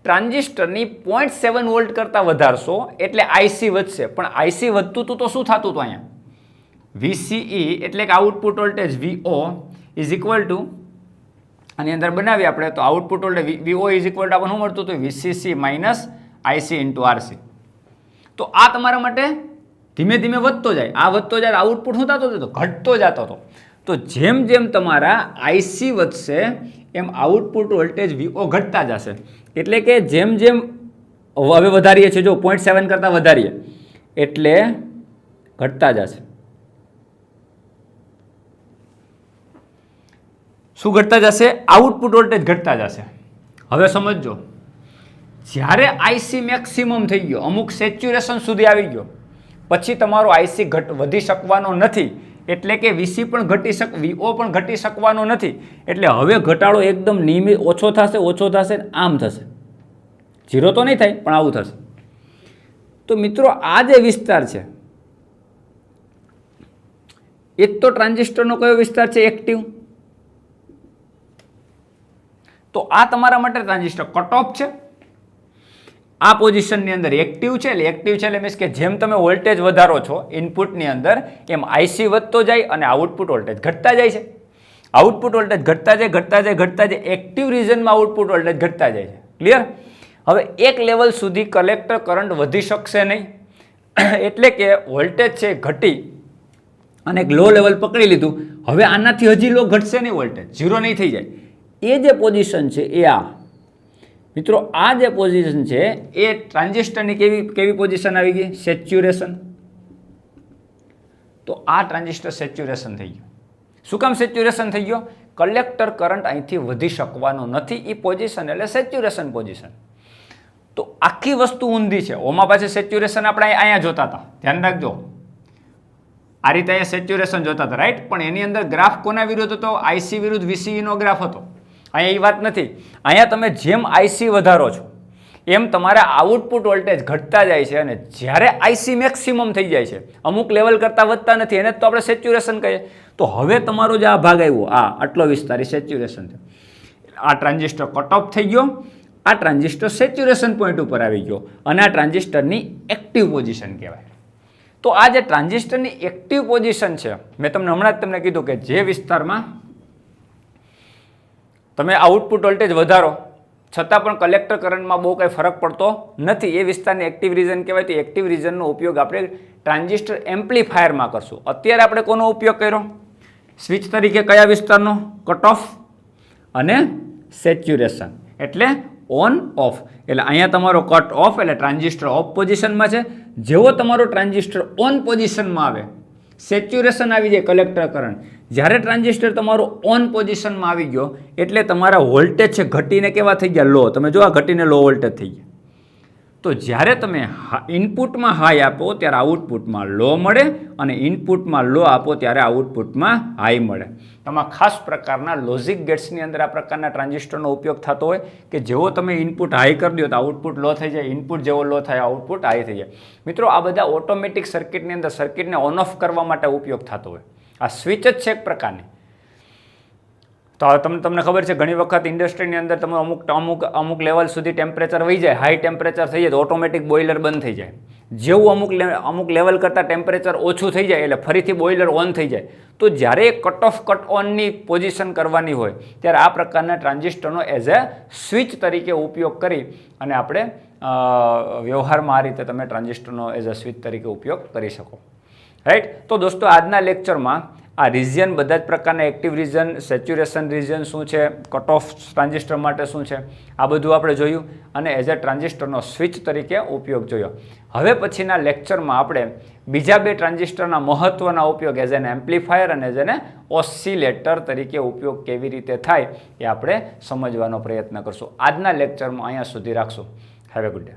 ટ્રાન્ઝિસ્ટરની 0.7 વોલ્ટ કરતાં વધારશો એટલે આઈસી વધશે. પણ આઈસી વધતું હતું તો શું થતું હતું? અહીંયા VCE એટલે કે output voltage VO is equal to, આની અંદર બનાવીએ આપણે તો output voltage VO is equal to આપણને શું મળતું હતું? VCC minus IC into RC. તો આ તમારા માટે ધીમે ધીમે વધતો જાય. આ વધતો જાય આઉટપુટ શું થતો હતો? ઘટતો જતો હતો. તો જેમ જેમ તમારા IC વધશે એમ આઉટપુટ વોલ્ટેજ VO ઘટતા જશે. એટલે કે જેમ હવે વધારીએ છીએ, જો 0.7 કરતાં વધારીએ એટલે ઘટતા જશે. શું ઘટતા જશે? આઉટપુટ વોલ્ટેજ ઘટતા જશે. હવે સમજો, જ્યારે આઈસી મેક્સિમમ થઈ ગયો, અમુક સેચ્યુરેશન સુધી આવી ગયો, પછી તમારો આઈસી વધી શકવાનો નથી. એટલે કે VO પણ ઘટી શકવાનો નથી. એટલે હવે ઘટાડો એકદમ નિયમિત ઓછો થશે, આમ થશે. 0 તો નહીં થાય પણ આવું થશે. તો મિત્રો, આ જે વિસ્તાર છે એ તો ટ્રાન્ઝિસ્ટરનો કયો વિસ્તાર છે? એક્ટિવ. તો આ તમારા માટે ટ્રાન્ઝિસ્ટર કટ ઓફ છે. આ પોઝિશનની અંદર એક્ટિવ છે. એટલે મીન્સ કે જેમ તમે વોલ્ટેજ વધારો છો ઇનપુટની અંદર એમ આઈસી વધતો જાય અને આઉટપુટ વોલ્ટેજ ઘટતા જાય છે. આઉટપુટ વોલ્ટેજ ઘટતા જાય, એક્ટિવ રિજનમાં આઉટપુટ વોલ્ટેજ ઘટતા જાય છે. ક્લિયર? હવે એક લેવલ સુધી કલેક્ટર કરંટ વધી શકશે નહીં, એટલે કે વોલ્ટેજ છે ઘટી અને એક લો લેવલ પકડી લીધું. હવે આનાથી હજી લો ઘટશે નહીં, વોલ્ટેજ ઝીરો નહીં થઈ જાય. એ જે પોઝિશન છે એ આ મિત્રો, આ જે પોઝિશન છે એ ટ્રાન્ઝિસ્ટરની કેવી પોઝિશન આવી ગઈ? સેચ્યુરેશન. તો આ ટ્રાન્ઝિસ્ટર સેચ્યુરેશન થઈ ગયું. શું કામ સેચ્યુરેશન થઈ ગયો? કલેક્ટર કરંટ અહીંથી વધી શકવાનો નથી. એ પોઝિશન એટલે સેચ્યુરેશન પોઝિશન. તો આખી વસ્તુ ઊંધી છે. ઓમાં પાછી સેચ્યુરેશન આપણે અહીંયા જોતા હતા, ધ્યાન રાખજો. આ રીતે અહીંયા સેચ્યુરેશન જોતા હતા, રાઈટ? પણ એની અંદર ગ્રાફ કોના વિરુદ્ધ હતો? આઈસી વિરુદ્ધ વીસીઈનો ગ્રાફ હતો. અહીંયા એ વાત નથી. અહીંયા તમે જેમ આઈસી વધારો છો એમ તમારા આઉટપુટ વોલ્ટેજ ઘટતા જાય છે, અને જ્યારે આઈસી મેક્સિમમ થઈ જાય છે, અમુક લેવલ કરતાં વધતા નથી, એને તો આપણે સેચ્યુરેશન કહીએ. તો હવે તમારો જે આ ભાગ આવ્યો, આટલો વિસ્તાર એ સેચ્યુરેશન છે. આ ટ્રાન્ઝિસ્ટર કટ ઓફ થઈ ગયો, આ ટ્રાન્ઝિસ્ટર સેચ્યુરેશન પોઈન્ટ ઉપર આવી ગયો, અને આ ટ્રાન્ઝિસ્ટરની એક્ટિવ પોઝિશન કહેવાય. તો આ જે ટ્રાન્ઝિસ્ટરની એક્ટિવ પોઝિશન છે, મેં તમને હમણાં જ તમને કીધું કે જે વિસ્તારમાં તમે આઉટપુટ વોલ્ટેજ વધારો છતાં પણ કલેક્ટર કરંટમાં બહુ કંઈ ફરક પડતો નથી, એ વિસ્તારને એક્ટિવ રિજન કહેવાય. તો એક્ટિવ રિજનનો ઉપયોગ આપણે ટ્રાન્ઝિસ્ટર એમ્પ્લીફાયરમાં કરશું. અત્યારે આપણે કોનો ઉપયોગ કર્યો? સ્વિચ તરીકે કયા વિસ્તારનો? કટ ઓફ અને સેચ્યુરેશન, એટલે ઓન ઓફ. એટલે અહીંયા તમારો કટ ઓફ એટલે ટ્રાન્ઝિસ્ટર ઓફ પોઝિશનમાં છે. જેવો તમારો ટ્રાન્ઝિસ્ટર ઓન પોઝિશનમાં આવે, સેચ્યુરેશન આવી જાય કલેક્ટર કરંટ. જ્યારે ટ્રાન્ઝિસ્ટર તમારો ઓન પોઝિશનમાં આવી ગયો એટલે તમારા વોલ્ટેજ છે ઘટીને કેવા થઈ ગયા? લો. તમે જો આ ઘટીને લો વોલ્ટેજ થઈ ગયા. તો જ્યારે તમે ઇનપુટમાં હાઈ આપો ત્યારે આઉટપુટમાં લો મળે, અને ઇનપુટમાં લો આપો ત્યારે આઉટપુટમાં હાઈ મળે. આમાં ખાસ પ્રકારના લોજિક ગેટ્સની અંદર આ પ્રકારના ટ્રાન્ઝિસ્ટરનો ઉપયોગ થતો હોય કે જેવો તમે ઇનપુટ હાઈ કરી દો તો આઉટપુટ લો થઈ જાય, ઇનપુટ જેવો લો થાય આઉટપુટ હાઈ થઈ જાય. મિત્રો, આ બધા ઓટોમેટિક સર્કિટની અંદર સર્કિટને ઓન ઓફ કરવા માટે ઉપયોગ થતો હોય. આ સ્વિચ જ છે એક પ્રકારની. તો તમને ખબર છે, ઘણી વખત ઇન્ડસ્ટ્રીની અંદર તમે અમુક લેવલ સુધી ટેમ્પરેચર વહી જાય, હાઈ ટેમ્પરેચર થઈ જાય તો ઓટોમેટિક બોઇલર બંધ થઈ જાય. જેવું અમુક લેવલ કરતાં ટેમ્પરેચર ઓછું થઈ જાય એટલે ફરીથી બોઇલર ઓન થઈ જાય. તો જ્યારે કટ ઓફ કટ ઓનની પોઝિશન કરવાની હોય ત્યારે આ પ્રકારના ટ્રાન્ઝિસ્ટરનો એઝ એ સ્વિચ તરીકે ઉપયોગ કરી અને આપણે વ્યવહારમાં આ રીતે તમે ટ્રાન્ઝિસ્ટરનો એઝ અ સ્વિચ તરીકે ઉપયોગ કરી શકો. રાઈટ? તો દોસ્તો, આજના લેક્ચરમાં આ રિજિયન, બધા જ પ્રકારના એક્ટિવ રિજન, સેચ્યુરેશન રિજન શું છે, કટ ઓફ ટ્રાન્ઝિસ્ટર માટે શું છે, આ બધું આપણે જોયું, અને એઝ એ ટ્રાન્ઝિસ્ટરનો સ્વિચ તરીકે ઉપયોગ જોયો. હવે પછીના લેક્ચરમાં આપણે બીજા બે ટ્રાન્ઝિસ્ટરના મહત્ત્વના ઉપયોગ એઝ એન એમ્પ્લીફાયર અને એઝ એન ઓસિલેટર તરીકે ઉપયોગ કેવી રીતે થાય એ આપણે સમજવાનો પ્રયત્ન કરશું. આજના લેક્ચરમાં અહીંયા સુધી રાખશું. Have a good day.